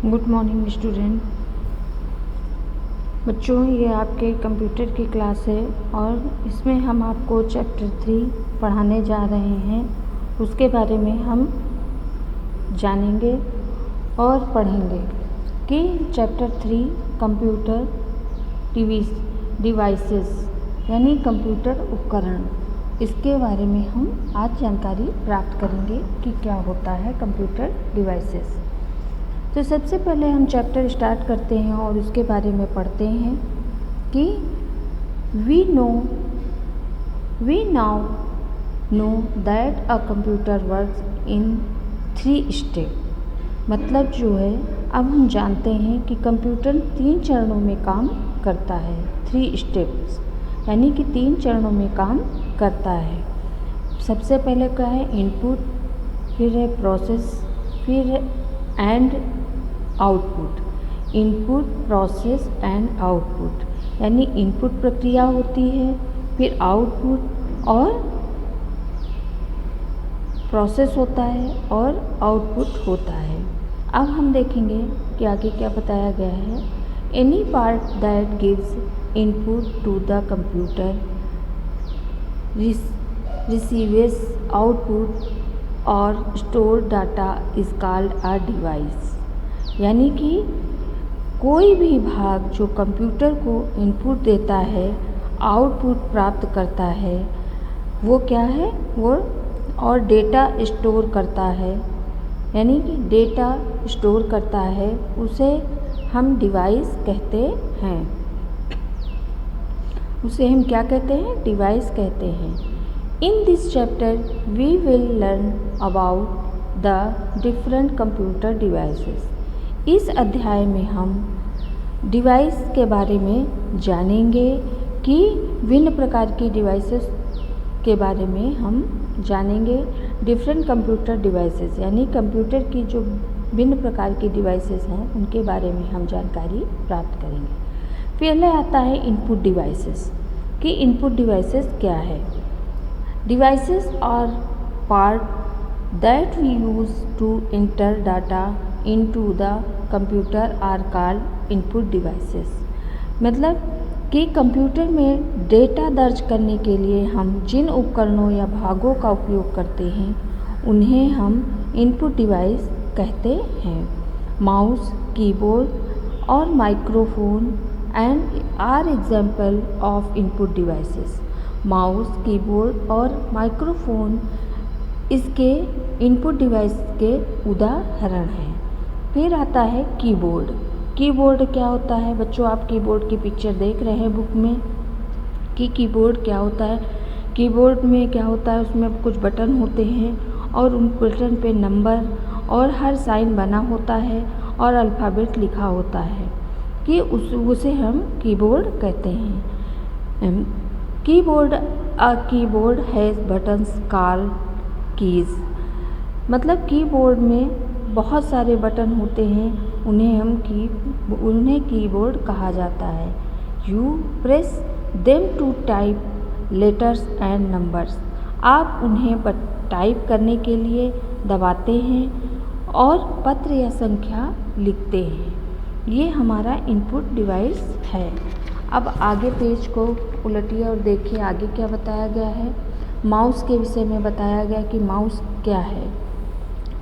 Good morning student. बच्चों, ये आपके कंप्यूटर की क्लास है और इसमें हम आपको चैप्टर 3 पढ़ाने जा रहे हैं। उसके बारे में हम जानेंगे और पढ़ेंगे कि चैप्टर 3 कंप्यूटर डिवाइसेस यानी कंप्यूटर उपकरण, इसके बारे में हम आज जानकारी प्राप्त करेंगे कि क्या होता है कंप्यूटर डिवाइसेस। तो सबसे पहले हम चैप्टर स्टार्ट करते हैं और उसके बारे में पढ़ते हैं कि we now know that a computer works in 3 step. मतलब जो है, अब हम जानते हैं कि कंप्यूटर 3 चरणों में काम करता है। 3 स्टेप्स यानी कि 3 चरणों में काम करता है। सबसे पहले क्या है? इनपुट, फिर है प्रोसेस, फिर and output. Input, process and output यानी इनपुट प्रक्रिया होती है, फिर आउटपुट और प्रोसेस होता है और आउटपुट होता है। अब हम देखेंगे कि आगे क्या बताया गया है। Any part that gives input to the computer receives output और store data is called a device. यानी कि कोई भी भाग जो कंप्यूटर को इनपुट देता है, आउटपुट प्राप्त करता है, वो क्या है? वो और डेटा स्टोर करता है, यानी कि डेटा स्टोर करता है, उसे हम डिवाइस कहते हैं। उसे हम क्या कहते हैं? डिवाइस कहते हैं। In this chapter we will learn about the different computer devices. इस अध्याय में हम डिवाइस के बारे में जानेंगे कि भिन्न प्रकार की डिवाइसेस के बारे में हम जानेंगे। डिफरेंट कंप्यूटर डिवाइसेस यानी कंप्यूटर की जो भिन्न प्रकार की डिवाइसेस हैं, उनके बारे में हम जानकारी प्राप्त करेंगे। पहले आता है इनपुट डिवाइसेस कि इनपुट डिवाइसेस क्या है। Devices are part that we use to enter data into the computer are called input devices। मतलब कि कंप्यूटर में डेटा दर्ज करने के लिए हम जिन उपकरणों या भागों का उपयोग करते हैं, उन्हें हम इनपुट डिवाइस कहते हैं। माउस, कीबोर्ड और microphone and are example of input devices. Mouse, keyboard और माइक्रोफोन इसके इनपुट डिवाइस के उदाहरण हैं। फिर आता है कीबोर्ड। कीबोर्ड क्या होता है? बच्चों, आप कीबोर्ड की पिक्चर देख रहे हैं बुक में कि कीबोर्ड क्या होता है। कीबोर्ड में क्या होता है? उसमें कुछ बटन होते हैं और उन बटन पे नंबर और हर साइन बना होता है और अल्फ़ाबेट लिखा होता है कि उसे हम कीबोर्ड कहते हैं। Keyboard has buttons called keys. मतलब कीबोर्ड में बहुत सारे बटन होते हैं, उन्हें कीबोर्ड कहा जाता है। You press them to type letters and numbers. आप उन्हें टाइप करने के लिए दबाते हैं और पत्र या संख्या लिखते हैं। ये हमारा इनपुट डिवाइस है। अब आगे पेज को उलटिए और देखिए आगे क्या बताया गया है। माउस के विषय में बताया गया कि माउस क्या है,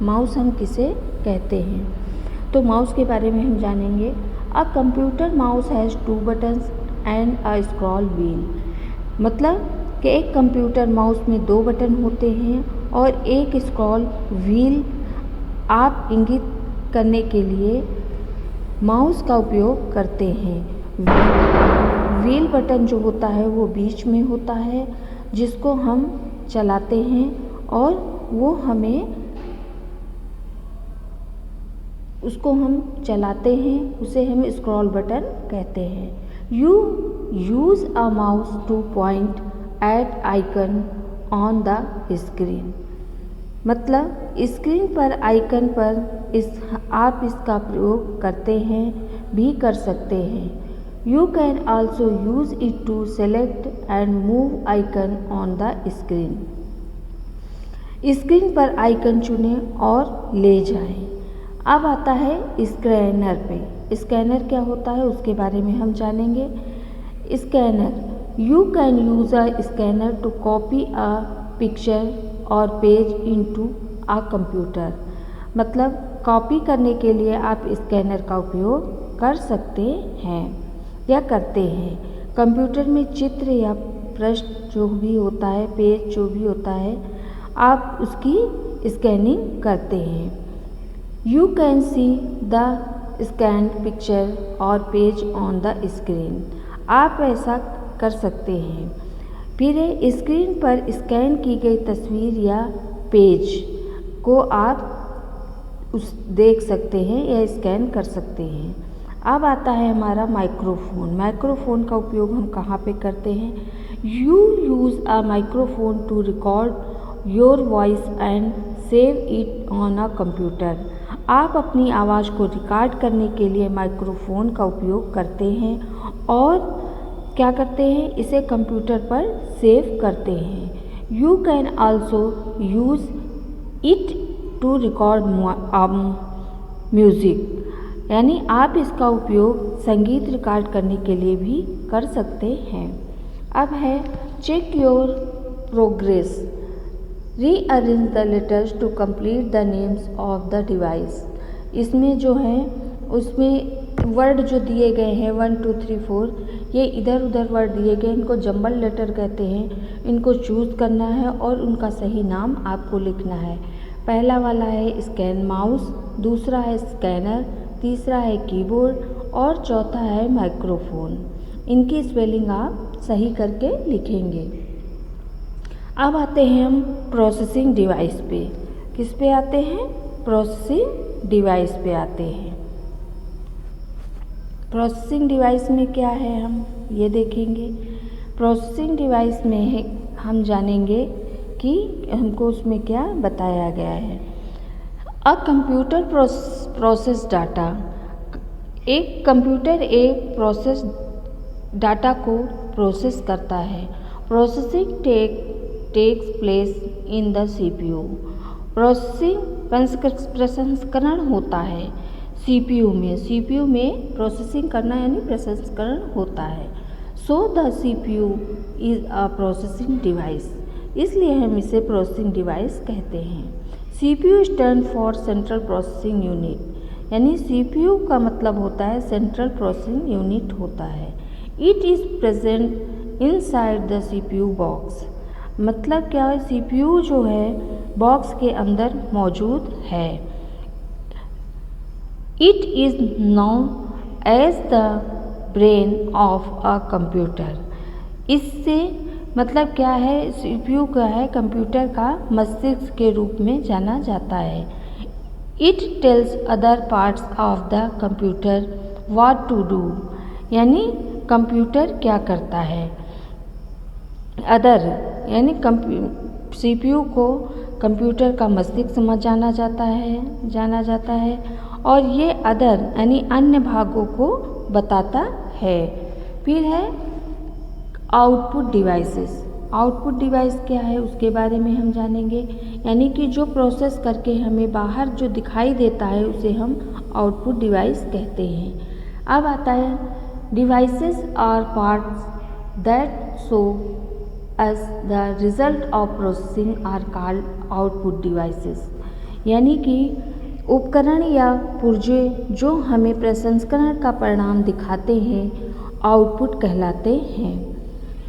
माउस हम किसे कहते हैं। तो माउस के बारे में हम जानेंगे। A computer mouse has 2 buttons and a scroll wheel. मतलब कि एक कंप्यूटर माउस में 2 बटन होते हैं और एक स्क्रॉल व्हील आप इंगित करने के लिए माउस का उपयोग करते हैं। व्हील बटन जो होता है वो बीच में होता है, जिसको हम चलाते हैं और वो उसको हम चलाते हैं, उसे हम स्क्रॉल बटन कहते हैं। You use a mouse to point at icon on the screen. मतलब स्क्रीन पर आइकन पर आप इसका प्रयोग करते हैं, भी कर सकते हैं। You can also use it to select and move icon on the screen. Screen पर आइकन चुनें और ले जाएं। अब आता है स्कैनर पे। स्कैनर क्या होता है उसके बारे में हम जानेंगे। Scanner, you can use a scanner to copy a picture और पेज इनटू अ कंप्यूटर। मतलब कॉपी करने के लिए आप स्कैनर का उपयोग कर सकते हैं या करते हैं। कंप्यूटर में चित्र या पृष्ठ जो भी होता है, पेज जो भी होता है, आप उसकी स्कैनिंग करते हैं। You can see the scanned picture और पेज ऑन द स्क्रीन। आप ऐसा कर सकते हैं। फिर स्क्रीन पर स्कैन की गई तस्वीर या पेज को आप देख सकते हैं या स्कैन कर सकते हैं। अब आता है हमारा माइक्रोफोन। माइक्रोफोन का उपयोग हम कहाँ पे करते हैं? You use a microphone to record your voice and save it on a computer. आप अपनी आवाज़ को रिकॉर्ड करने के लिए माइक्रोफोन का उपयोग करते हैं और क्या करते हैं, इसे कंप्यूटर पर सेव करते हैं। You can also use it to record music, यानी आप इसका उपयोग संगीत रिकॉर्ड करने के लिए भी कर सकते हैं। अब है check your progress, rearrange the letters to complete the names of the device. इसमें जो है उसमें वर्ड जो दिए गए हैं 1 2 3 4, ये इधर उधर वर्ड दिए गए, इनको जंबल लेटर कहते हैं। इनको चूज़ करना है और उनका सही नाम आपको लिखना है। पहला वाला है स्कैन माउस, दूसरा है स्कैनर, तीसरा है कीबोर्ड और चौथा है माइक्रोफोन। इनकी स्पेलिंग आप सही करके लिखेंगे। अब आते हैं हम प्रोसेसिंग डिवाइस पे। किस पे आते हैं? प्रोसेसिंग डिवाइस पे आते हैं। प्रोसेसिंग डिवाइस में क्या है हम ये देखेंगे। प्रोसेसिंग डिवाइस में है हम जानेंगे कि हमको उसमें क्या बताया गया है। अ कंप्यूटर प्रोसेस डाटा, एक कंप्यूटर एक प्रोसेस डाटा को प्रोसेस करता है। Processing takes place in the CPU. Processing प्रसंस्करण होता है सीपीयू में। सीपीयू में प्रोसेसिंग करना यानी प्रसंस्करण होता है। So the CPU is a processing device, इसलिए हम इसे प्रोसेसिंग डिवाइस कहते हैं। CPU stand for central processing unit, यानी सीपीयू का मतलब होता है सेंट्रल प्रोसेसिंग यूनिट होता है। It is present inside the CPU box, मतलब क्या है, सीपीयू जो है बॉक्स के अंदर मौजूद है। It is known as the brain of a computer. इससे मतलब क्या है, सीपीयू का है कंप्यूटर का मस्तिष्क के रूप में जाना जाता है। It tells other parts of the computer what to do, यानी कंप्यूटर क्या करता है। अदर यानी सीपीयू को कंप्यूटर का मस्तिष्क जाना जाता है और ये अदर यानी अन्य भागों को बताता है। फिर है आउटपुट डिवाइसेस। आउटपुट डिवाइस क्या है उसके बारे में हम जानेंगे, यानी कि जो प्रोसेस करके हमें बाहर जो दिखाई देता है उसे हम आउटपुट डिवाइस कहते हैं। अब आता है devices are parts that show us the result of processing are called output devices, यानी कि उपकरण या पुर्जे जो हमें प्रसंस्करण का परिणाम दिखाते हैं आउटपुट कहलाते हैं,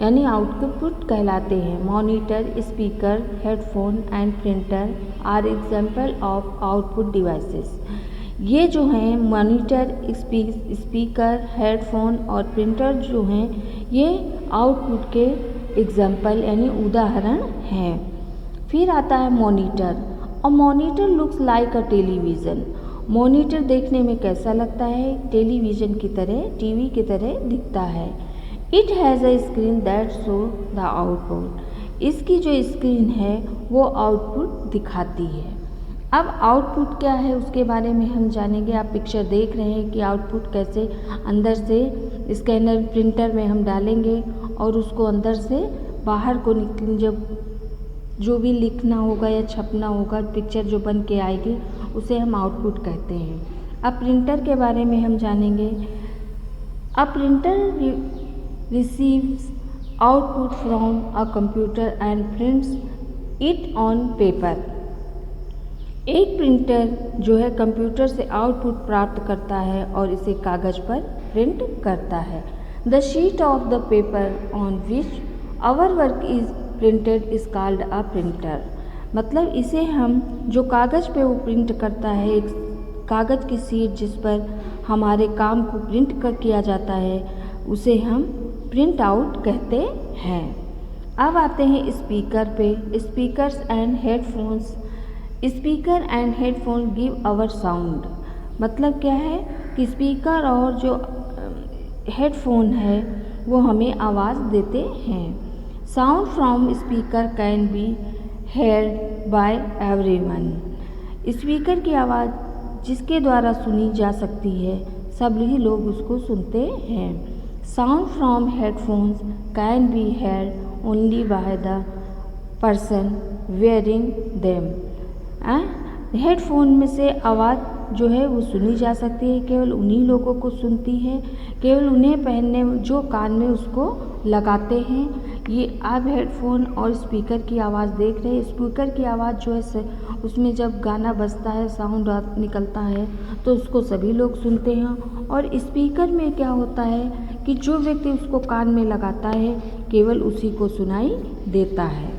यानी आउटपुट कहलाते हैं। Monitor, speaker, headphone and printer are example of output devices. ये जो हैं मॉनिटर, स्पीकर, हेडफोन और प्रिंटर जो हैं ये आउटपुट के एग्जाम्पल यानी उदाहरण हैं। फिर आता है मॉनिटर। और मॉनिटर लुक्स लाइक अ टेलीविज़न। मॉनिटर देखने में कैसा लगता है? टेलीविज़न की तरह, टीवी की तरह दिखता है। It has a screen that show the output. इसकी जो स्क्रीन है वो आउटपुट दिखाती है। अब आउटपुट क्या है उसके बारे में हम जानेंगे। आप पिक्चर देख रहे हैं कि आउटपुट कैसे अंदर से स्कैनर प्रिंटर में हम डालेंगे और उसको अंदर से बाहर को जब जो भी लिखना होगा या छपना होगा, पिक्चर जो बन के आएगी उसे हम आउटपुट कहते हैं। अब प्रिंटर के बारे में हम जानेंगे। A printer receives output from a computer and prints it on paper. एक प्रिंटर जो है कंप्यूटर से आउटपुट प्राप्त करता है और इसे कागज़ पर प्रिंट करता है। The sheet of the paper on which our work is printed is called a printer. मतलब इसे हम जो कागज़ पे वो प्रिंट करता है, एक कागज़ की शीट जिस पर हमारे काम को प्रिंट कर किया जाता है, उसे हम प्रिंट आउट कहते हैं। अब आते हैं स्पीकर पे। Speakers and headphones. Speaker and headphone give our sound. मतलब क्या है कि स्पीकर और जो हेडफोन है वो हमें आवाज़ देते हैं। Sound from speaker can be heard by everyone. Speaker की आवाज़ जिसके द्वारा सुनी जा सकती है, सभी लोग उसको सुनते हैं। Sound from headphones can be heard only by the person wearing them. Headphone में से आवाज़ जो है वो सुनी जा सकती है, केवल उन्हीं लोगों को सुनती है, केवल उन्हें पहनने जो कान में उसको लगाते हैं। ये आप हेडफोन और स्पीकर की आवाज़ देख रहे हैं। स्पीकर की आवाज़ जो है उसमें जब गाना बजता है, साउंड निकलता है तो उसको सभी लोग सुनते हैं। और स्पीकर में क्या होता है कि जो व्यक्ति उसको कान में लगाता है केवल उसी को सुनाई देता है।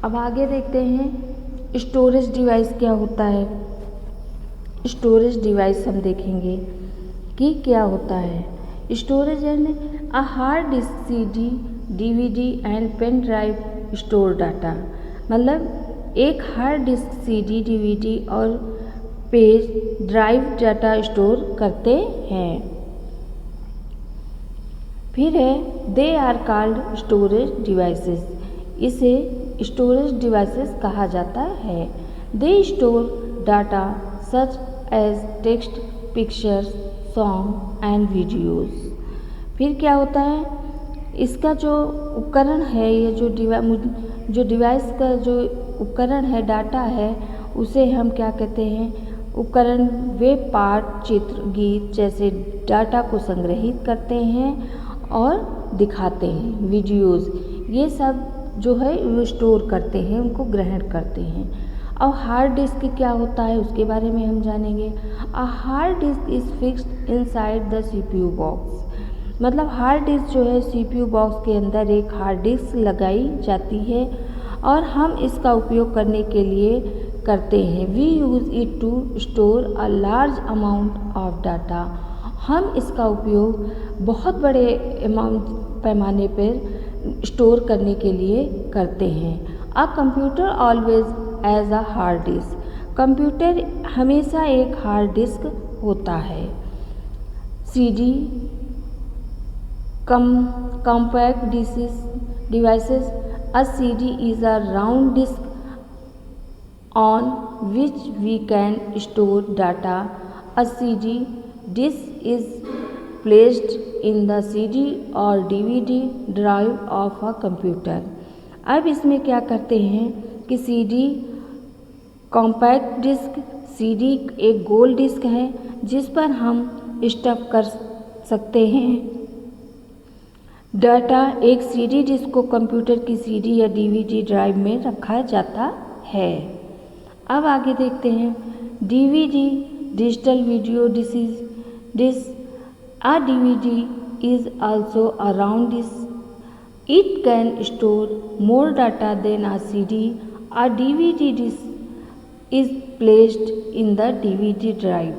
अब आगे देखते हैं स्टोरेज डिवाइस क्या होता है। स्टोरेज डिवाइस हम देखेंगे कि क्या होता है। स्टोरेज यानी a hard disk, CD, DVD and pen drive store data. मतलब एक हार्ड डिस्क, CD, DVD और पेज ड्राइव डाटा स्टोर करते हैं। फिर है they are called storage devices. इसे स्टोरेज डिवाइसेस कहा जाता है। They store data such as text, pictures, song and videos. फिर क्या होता है, इसका जो उपकरण है, ये जो डिवाइस का जो उपकरण है, डाटा है, उसे हम क्या कहते हैं, उपकरण वे पाठ, चित्र, गीत जैसे डाटा को संग्रहित करते हैं और दिखाते हैं। वीडियोज़ ये सब जो है वो स्टोर करते हैं, उनको ग्रहण करते हैं। और हार्ड डिस्क क्या होता है उसके बारे में हम जानेंगे। अ hard disc is fixed inside the CPU box. मतलब हार्ड डिस्क जो है CPU बॉक्स के अंदर एक हार्ड डिस्क लगाई जाती है और हम इसका उपयोग करने के लिए करते हैं। We use it to store a large amount of data. हम इसका उपयोग बहुत बड़े पैमाने पर स्टोर करने के लिए करते हैं। A computer always as a hard disk. Computer हमेशा एक हार्ड डिस्क होता है। CD compact devices. A CD is a round disk on which we can store data. A CD disk is placed in the CD or DVD drive of a computer. अब इसमें क्या करते हैं कि CD compact disc, CD एक गोल disc है जिस पर हम स्टफ कर सकते हैं डाटा। एक CD डिस्क को कंप्यूटर की CD या DVD ड्राइव में रखा जाता है। अब आगे देखते हैं DVD digital video disk. A DVD is also a round disk. It can store more data than a CD। A DVD disk is placed in the DVD drive.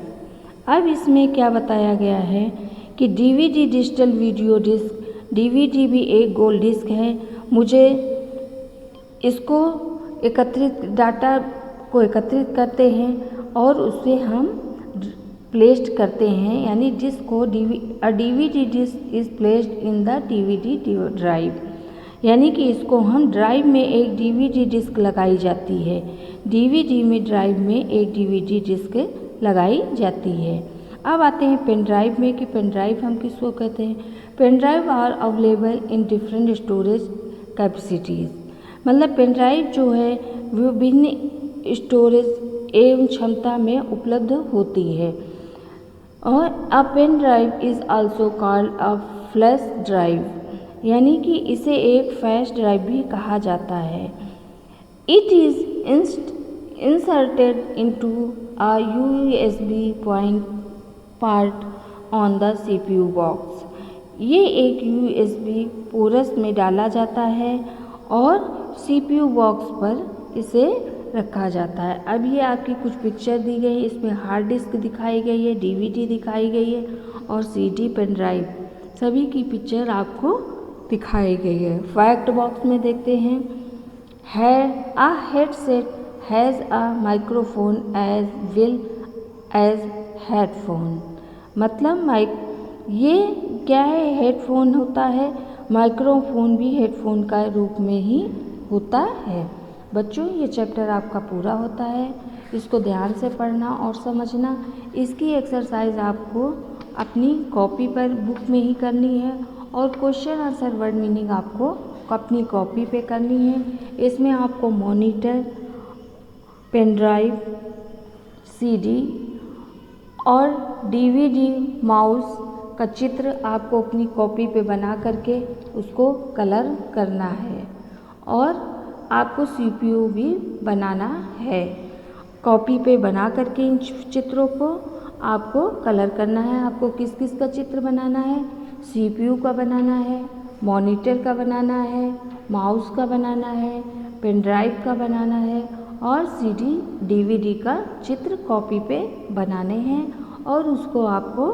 अब इसमें क्या बताया गया है कि DVD digital video disk, DVD भी एक गोल disc है। मुझे इसको डाटा को एकत्रित करते हैं और उसे हम प्लेस्ड करते हैं, यानी डिस्क को DVD disk is placed in the DVD drive, यानी कि इसको हम ड्राइव में एक DVD डिस्क लगाई जाती है। DVD में ड्राइव में एक DVD डिस्क लगाई जाती है। अब आते हैं पेन ड्राइव में कि पेन ड्राइव हम किसको कहते हैं। Pen drive are available in different storage capacities. मतलब पेन ड्राइव जो है वो विभिन्न स्टोरेज एवं क्षमता में उपलब्ध होती है। और a pen drive is also called a flash drive, यानी कि इसे एक फ्लैश ड्राइव भी कहा जाता है। It is inserted into a USB point part on the CPU box. ये एक USB पोरस में डाला जाता है और CPU बॉक्स पर इसे रखा जाता है। अब ये आपकी कुछ पिक्चर दी गई है, इसमें हार्ड डिस्क दिखाई गई है, DVD दिखाई गई है और CD पेन ड्राइव, सभी की पिक्चर आपको दिखाई गई है। फैक्ट बॉक्स में देखते हैं, a headset has a microphone as well as headphone. मतलब ये क्या है, हेडफोन होता है, माइक्रोफोन भी हेडफोन का रूप में ही होता है। बच्चों, ये चैप्टर आपका पूरा होता है, इसको ध्यान से पढ़ना और समझना। इसकी एक्सरसाइज आपको अपनी कॉपी पर बुक में ही करनी है और क्वेश्चन आंसर वर्ड मीनिंग आपको अपनी कॉपी पे करनी है। इसमें आपको मॉनिटर, पेन ड्राइव, CD और DVD, माउस का चित्र आपको अपनी कॉपी पे बना करके उसको कलर करना है और आपको CPU भी बनाना है। कॉपी पे बना करके इन चित्रों को आपको कलर करना है। आपको किस किस का चित्र बनाना है, CPU का बनाना है, मॉनिटर का बनाना है, माउस का बनाना है, पेन ड्राइव का बनाना है और CD DVD का चित्र कॉपी पे बनाने हैं और उसको आपको